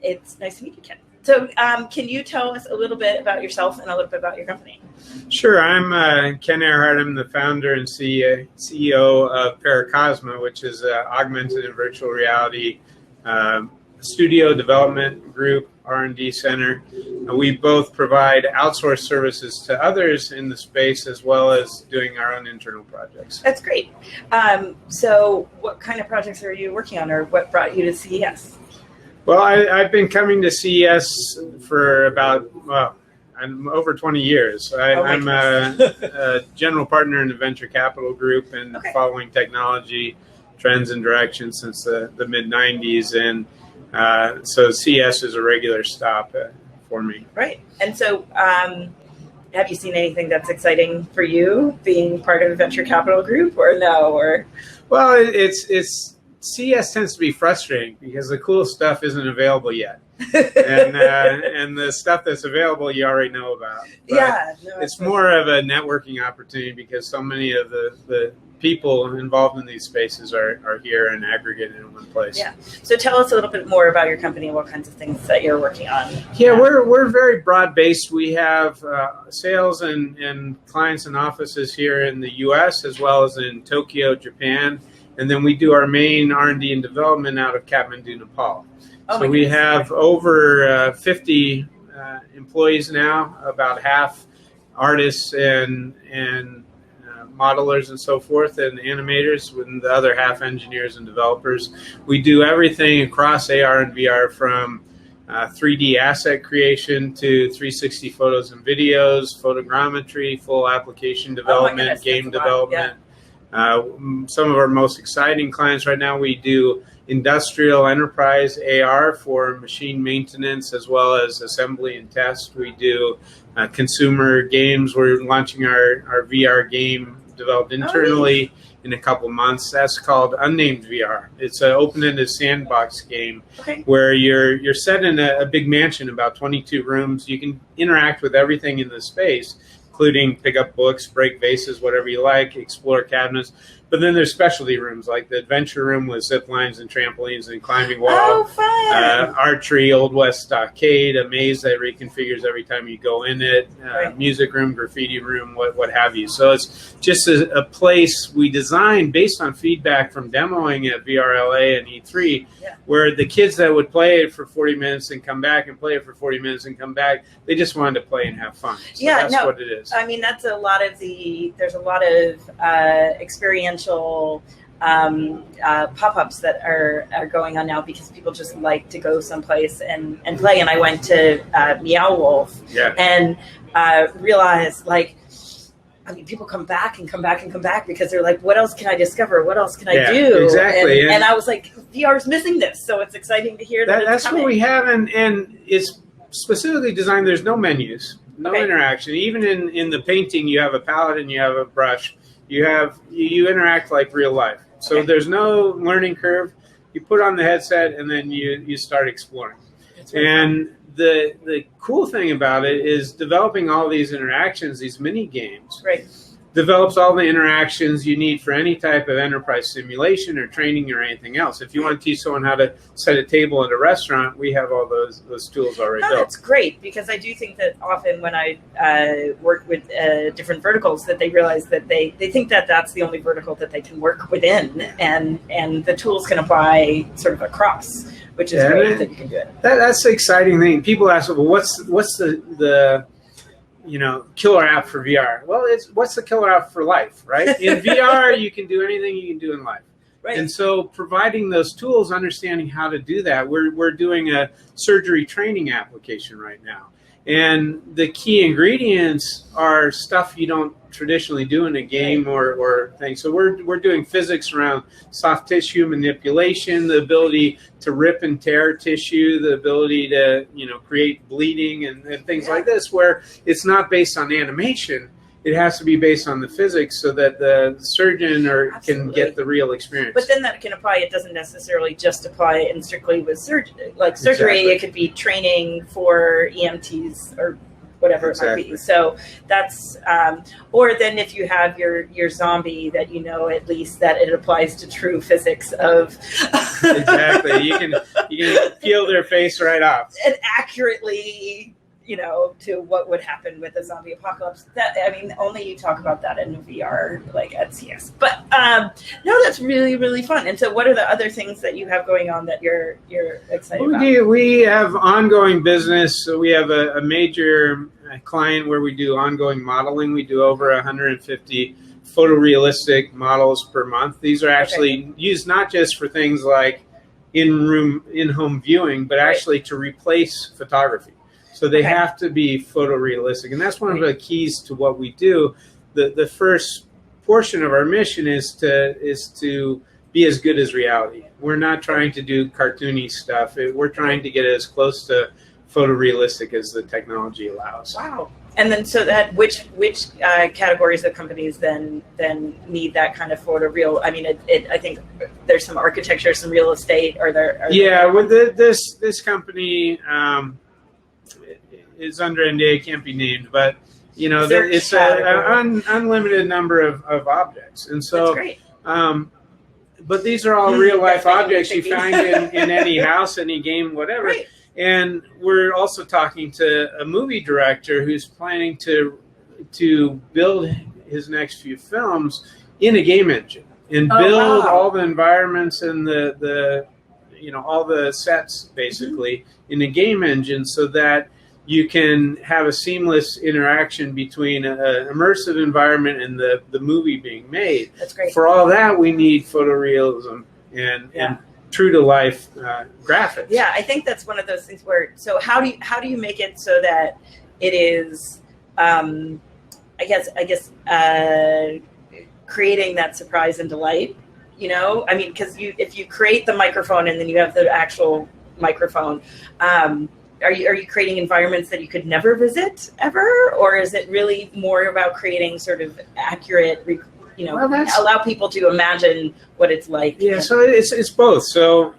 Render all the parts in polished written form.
It's nice to meet you, Ken. So can you tell us a little bit about yourself and a little bit about your company? Sure. I'm Ken Ehrhart. I'm the founder and CEO of Paracosma, which is an augmented and virtual reality studio development group, R&D center. We both provide outsourced services to others in the space as well as doing our own internal projects. That's great. So what kind of projects are you working on, or what brought you to CES? Well, I've been coming to CES for about, I'm over 20 years. I'm a general partner in a venture capital group and following technology trends and directions since the mid-90s. And so CES is a regular stop for me. Right. And so have you seen anything that's exciting for you being part of a venture capital group, or no? Or well, it's CES tends to be frustrating because the cool stuff isn't available yet. And the stuff that's available you already know about. But it's more of a networking opportunity because so many of the people involved in these spaces are here and aggregated in one place. Yeah. So tell us a little bit more about your company and what kinds of things that you're working on. Yeah, we're very broad-based. We have sales and clients and offices here in the U.S. as well as in Tokyo, Japan. And then we do our main R&D and development out of Kathmandu, Nepal. So we have over 50 employees now, about half artists and modelers and so forth, and animators, with the other half engineers and developers. We do everything across AR and VR, from 3D asset creation to 360 photos and videos, photogrammetry, full application development, game development. Some of our most exciting clients right now, we do industrial enterprise AR for machine maintenance as well as assembly and test. We do consumer games. We're launching our VR game developed internally in a couple months. That's called Unnamed VR. It's an open-ended sandbox game where you're set in a big mansion, about 22 rooms. You can interact with everything in the space, including pick up books, break vases, whatever you like, explore cabinets. But then there's specialty rooms like the adventure room with zip lines and trampolines and climbing wall, archery, Old West arcade, a maze that reconfigures every time you go in it, music room, graffiti room, what have you. So it's just a place we designed based on feedback from demoing at VRLA and E3, where the kids that would play it for 40 minutes and come back and play it for 40 minutes and come back, they just wanted to play and have fun. So that's what it is. I mean, that's a lot of there's a lot of experiential pop-ups that are going on now because people just like to go someplace and play. And I went to Meow Wolf and realized, like, I mean, people come back and come back and come back because they're like, what else can I discover? What else can I do? Exactly. And I was like, VR's missing this. So it's exciting to hear that that's what we have. And it's specifically designed. There's no menus, no interaction. Even in the painting, you have a palette and you have a brush. You interact like real life. So there's no learning curve. You put on the headset and then you start exploring. And the cool thing about it is developing all these interactions, these mini games, develops all the interactions you need for any type of enterprise simulation or training or anything else. If you want to teach someone how to set a table at a restaurant, we have all those tools already built. That's great, because I do think that often when I work with different verticals, that they realize that they think that that's the only vertical that they can work within, and the tools can apply sort of across, which is great that you can do it. That's the exciting thing. People ask, well, what's the killer app for VR? Well, what's the killer app for life, right? In VR, you can do anything you can do in life. And so providing those tools, understanding how to do that, we're doing a surgery training application right now. And the key ingredients are stuff you don't traditionally do in a game or thing. So we're doing physics around soft tissue manipulation, the ability to rip and tear tissue, the ability to create bleeding and things like this, where it's not based on animation. It has to be based on the physics so that the surgeon can get the real experience. But then that can apply. It doesn't necessarily just apply in strictly with surgery. Like surgery, it could be training for EMTs or whatever it might be. So that's, or then if you have your zombie that at least that it applies to true physics of exactly. You can peel their face right off and accurately. To what would happen with a zombie apocalypse. Only you talk about that in VR, like at CES. But no, that's really, really fun. And so, what are the other things that you have going on that you're excited about? We have ongoing business. So we have a major client where we do ongoing modeling. We do over 150 photorealistic models per month. These are actually used not just for things like in-home viewing, but actually to replace photography. So they have to be photorealistic, and that's one of the keys to what we do. The first portion of our mission is to be as good as reality. We're not trying to do cartoony stuff. We're trying to get as close to photorealistic as the technology allows. Wow! And then so that which categories of companies then need that kind of photoreal? I mean, I think there's some architecture, some real estate. With this company. Is under NDA, can't be named, but it's an unlimited number of objects, and so. That's great. But these are all real life objects you find in any house, any game, whatever. Right. And we're also talking to a movie director who's planning to build his next few films in a game engine and build all the environments and the all the sets basically in a game engine so that you can have a seamless interaction between an immersive environment and the movie being made. That's great. For all that, we need photorealism and true-to-life graphics. Yeah, I think that's one of those things where, so how do you make it so that it is, I guess, creating that surprise and delight, because if you create the microphone and then you have the actual microphone, are you creating environments that you could never visit ever, or is it really more about creating sort of accurate, allow people to imagine what it's like? Yeah, so it's both. So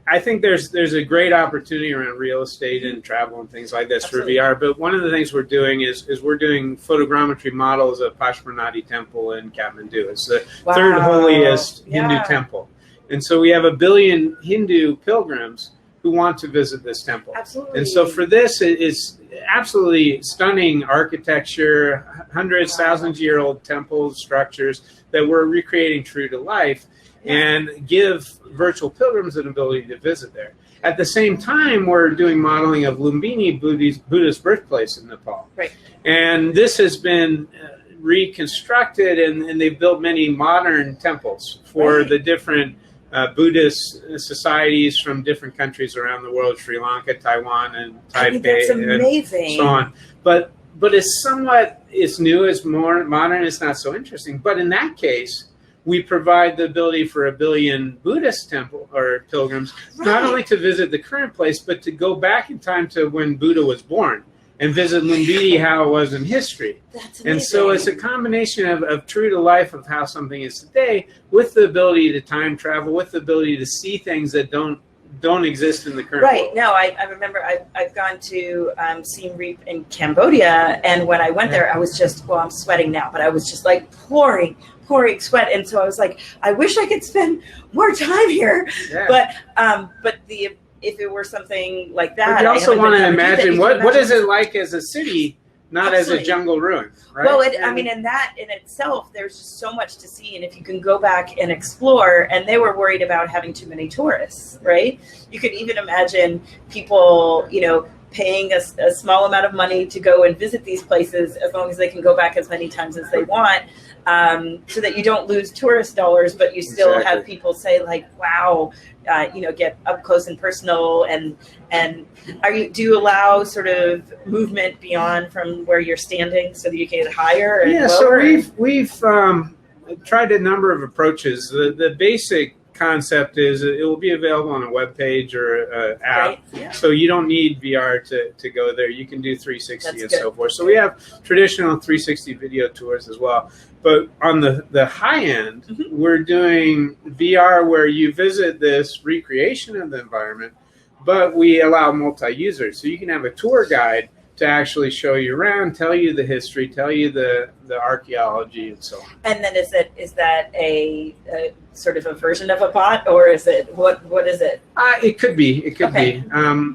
I think there's a great opportunity around real estate and travel and things like this for VR. But one of the things we're doing is we're doing photogrammetry models of Pashupati Temple in Kathmandu. It's the third holiest Hindu temple, and so we have 1 billion Hindu pilgrims who want to visit this temple. Absolutely. And so for this, it's absolutely stunning architecture, hundreds, thousands-year-old temple structures that we're recreating true to life and give virtual pilgrims an ability to visit there. At the same time, we're doing modeling of Lumbini, Buddha's birthplace in Nepal. Right. And this has been reconstructed, and they've built many modern temples for the different Buddhist societies from different countries around the world, Sri Lanka, Taiwan, and Taipei, that's amazing. And so on. But it's new, it's more modern, it's not so interesting. But in that case, we provide the ability for 1 billion Buddhist temple or pilgrims not only to visit the current place, but to go back in time to when Buddha was born and visit Lumbini, how it was in history. That's amazing. And so it's a combination of true to life of how something is today with the ability to time travel, with the ability to see things that don't exist in the current world. No, I remember I've gone to Siem Reap in Cambodia, and when I went there, I was just, I'm sweating now, but I was just like pouring sweat. And so I was like, I wish I could spend more time here. Yeah. But if it were something like that, but you also want to imagine what is it like as a city, not as a jungle ruin, right? Well, and that in itself, there's just so much to see, and if you can go back and explore, and they were worried about having too many tourists, right? You could even imagine people, paying a small amount of money to go and visit these places as long as they can go back as many times as they want, so that you don't lose tourist dollars, but you still have people say like, wow, get up close and personal. And do you allow sort of movement beyond from where you're standing so that you can get higher and lower? So we've tried a number of approaches. The basic concept is it will be available on a web page or an app, so you don't need VR to go there. You can do 360 and so forth. So we have traditional 360 video tours as well. But on the high end, we're doing VR where you visit this recreation of the environment, but we allow multi-users. So you can have a tour guide to actually show you around, tell you the history, tell you the archaeology, and so on. And then is that a sort of a version of a bot, or is it what is it? It could be. It could be.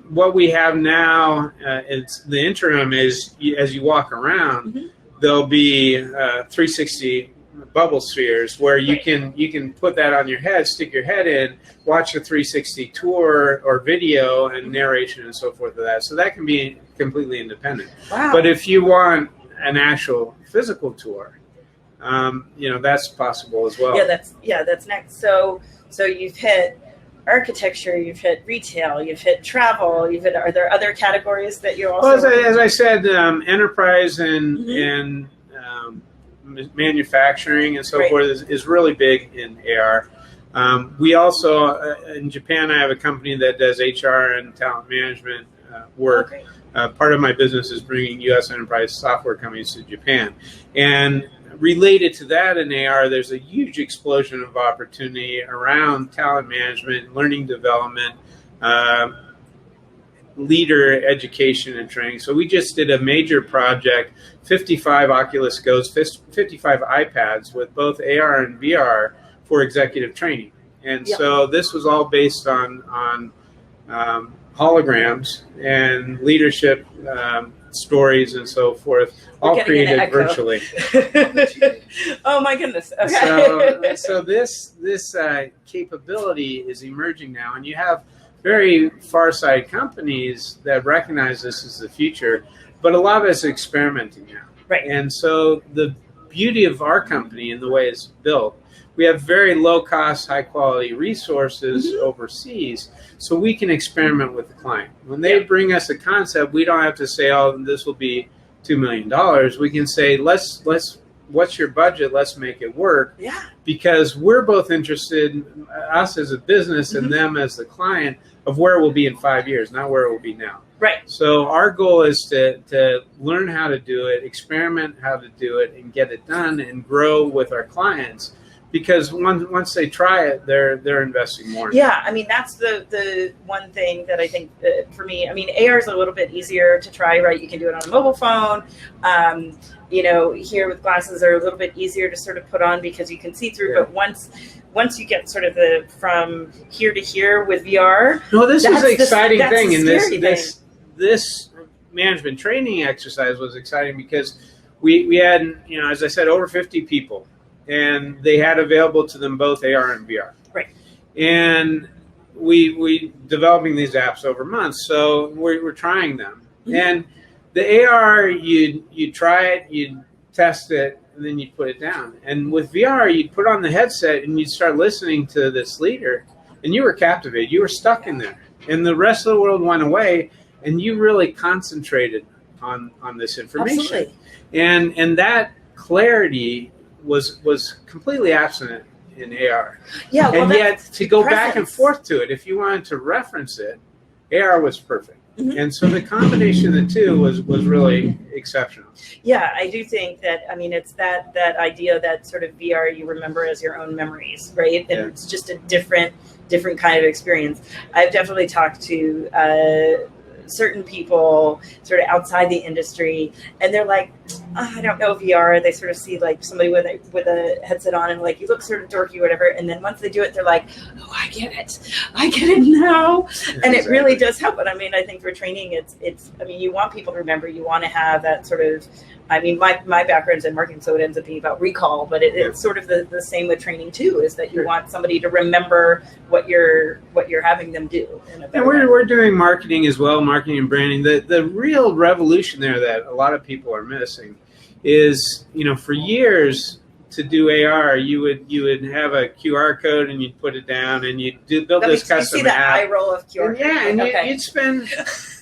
What we have now, it's the interim is as you walk around, there'll be 360 bubble spheres where you can put that on your head, stick your head in, watch a 360 tour or video and narration and so forth of that. So that can be completely independent. Wow. But if you want an actual physical tour, that's possible as well. That's next. So you've hit architecture, you've hit retail, you've hit travel, are there other categories that you're also? Well, as I said, enterprise and manufacturing and so forth is really big in AR. We also, in Japan, I have a company that does HR and talent management work. Part of my business is bringing U.S. enterprise software companies to Japan. And related to that in AR, there's a huge explosion of opportunity around talent management, learning development, leader education and training. So we just did a major project, 55 Oculus Go's, 55 iPads with both AR and VR for executive training. And so this was all based on holograms and leadership stories and so forth, all created virtually. Oh my goodness! Okay. So this capability is emerging now, and you have very far-sighted companies that recognize this as the future, but a lot of us are experimenting now. Right. And so the beauty of our company and the way it's built, we have very low-cost, high-quality resources overseas, so we can experiment with the client. When they bring us a concept, we don't have to say, "Oh, this will be $2 million." We can say, "Let's. What's your budget? Let's make it work." Yeah. Because we're both interested, us as a business and them as the client, of where we'll be in 5 years, not where it will be now. Right. So our goal is to learn how to do it, experiment how to do it, and get it done, and grow with our clients. Because once they try it, they're investing more. Yeah, I mean, that's the one thing that I think for me, I mean, AR is a little bit easier to try, right? You can do it on a mobile phone. Here with glasses are a little bit easier to sort of put on because you can see through. But once you get sort of the from here to here with VR. No, this is an exciting thing, and this management training exercise was exciting because we had, as I said, over 50 people. And they had available to them both AR and VR. Right. And we developing these apps over months, so we're trying them. And the AR, you try it, you test it, and then you put it down. And with VR, you'd put on the headset and you'd start listening to this leader, and you were captivated. You were stuck in there. And the rest of the world went away, and you really concentrated on this information. Absolutely. And that clarity was completely absent in AR. Yeah, well, and yet to go back and forth to it, if you wanted to reference it, AR was perfect. And so the combination of the two was really exceptional. Yeah, I do think that, I mean, it's that idea that sort of VR you remember as your own memories, right? And it's just a different kind of experience. I've definitely talked to certain people sort of outside the industry, and they're like, I don't know VR. They sort of see like somebody with a headset on and like, you look sort of dorky or whatever. And then once they do it, they're like, oh, I get it now. And it really does help. But I mean, I think for training, it's, I mean, you want people to remember, you want to have that sort of, I mean, my background's in marketing, so it ends up being about recall, but it's sort of the same with training too, is that you want somebody to remember what you're having them do. And we're doing marketing as well, marketing and branding. The real revolution there that a lot of people are missing is, for years to do AR, you would have a QR code and you'd put it down and you'd build this custom you see that app. eye roll of QR code. And you'd spend,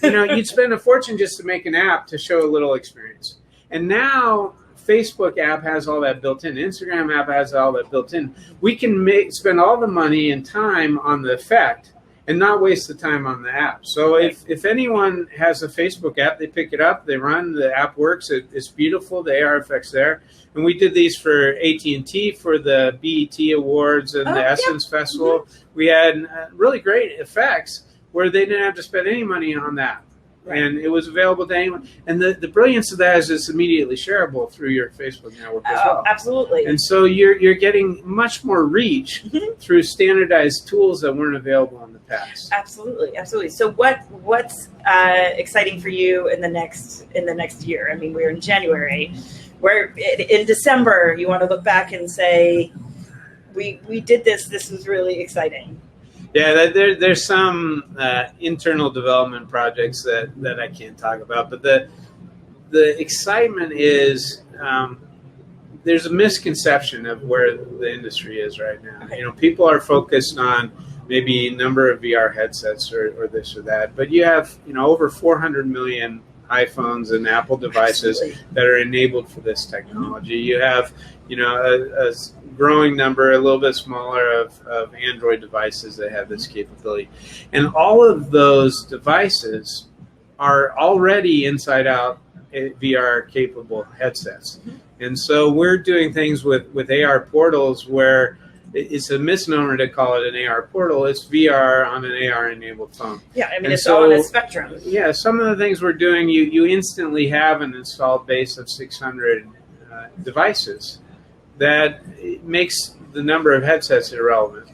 you'd spend a fortune just to make an app to show a little experience. And now Facebook app has all that built in. Instagram app has all that built in. We can spend all the money and time on the effect and not waste the time on the app. So if anyone has a Facebook app, they pick it up, they run, the app works, it's beautiful, the AR effect's there. And we did these for AT&T for the BET Awards and the Essence Festival. We had really great effects where they didn't have to spend any money on that. And it was available to anyone. And the brilliance of that is it's immediately shareable through your Facebook network as well. Absolutely. And so you're getting much more reach through standardized tools that weren't available in the past. Absolutely. So what's exciting for you in the next year? I mean, we're in January. Where in December you want to look back and say, we did this. This was really exciting. Yeah, there's some internal development projects that I can't talk about, but the excitement is there's a misconception of where the industry is right now. Okay. You know, people are focused on maybe number of VR headsets or this or that, but you have over 400 million iPhones and Apple devices that are enabled for this technology. You have a growing number, a little bit smaller, of Android devices that have this capability. And all of those devices are already inside out VR capable headsets. And so we're doing things with AR portals where it's a misnomer to call it an AR portal. It's VR on an AR enabled phone. Yeah, I mean, and it's all on a spectrum. Yeah, some of the things we're doing, you instantly have an installed base of 600 devices. That makes the number of headsets irrelevant.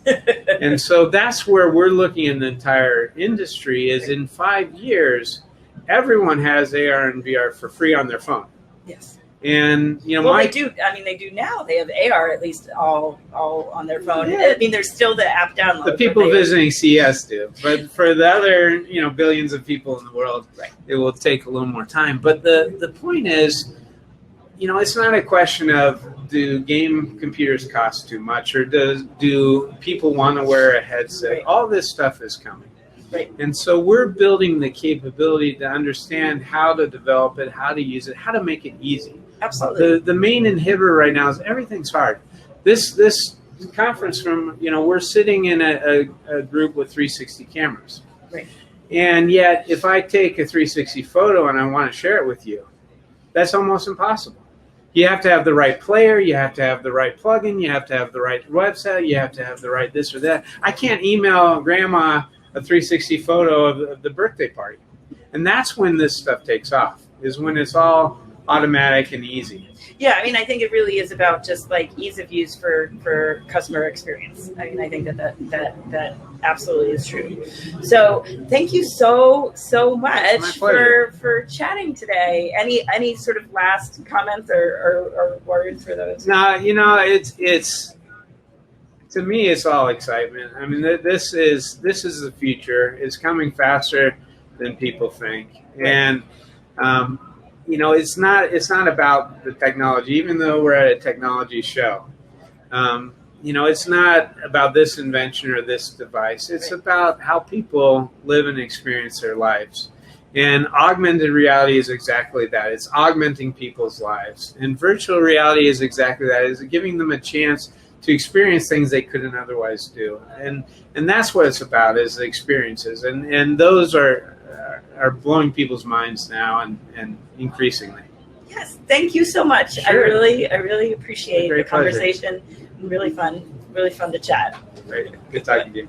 And so that's where we're looking in the entire industry is in 5 years, everyone has AR and VR for free on their phone. Yes. And they do. I mean, they do now. They have AR at least all on their phone. Yeah. I mean, there's still the app download. The people visiting CES do, but for the other billions of people in the world, it will take a little more time. But the point is, it's not a question of do game computers cost too much or do people want to wear a headset. Right. All this stuff is coming. Right. And so we're building the capability to understand how to develop it, how to use it, how to make it easy. Absolutely. The main inhibitor right now is everything's hard. This conference room, we're sitting in a group with 360 cameras. Right. And yet, if I take a 360 photo and I want to share it with you, that's almost impossible. You have to have the right player, you have to have the right plugin, you have to have the right website, you have to have the right this or that. I can't email grandma a 360 photo of the birthday party. And that's when this stuff takes off, is when it's all automatic and easy. Yeah, I mean, I think it really is about just like ease of use for customer experience. I mean, I think that absolutely is true. So thank you so much for chatting today. Any sort of last comments or words for those? No, it's to me, it's all excitement. I mean, this is the future. It's coming faster than people think, and it's not about the technology. Even though we're at a technology show, it's not about this invention or this device. It's about how people live and experience their lives. And augmented reality is exactly that. It's augmenting people's lives. And virtual reality is exactly that. It's giving them a chance to experience things they couldn't otherwise do. And that's what it's about, is the experiences. And those are blowing people's minds now and increasingly. Yes, thank you so much. Sure. I really appreciate the conversation. Really fun to chat. Great. Good talking to you.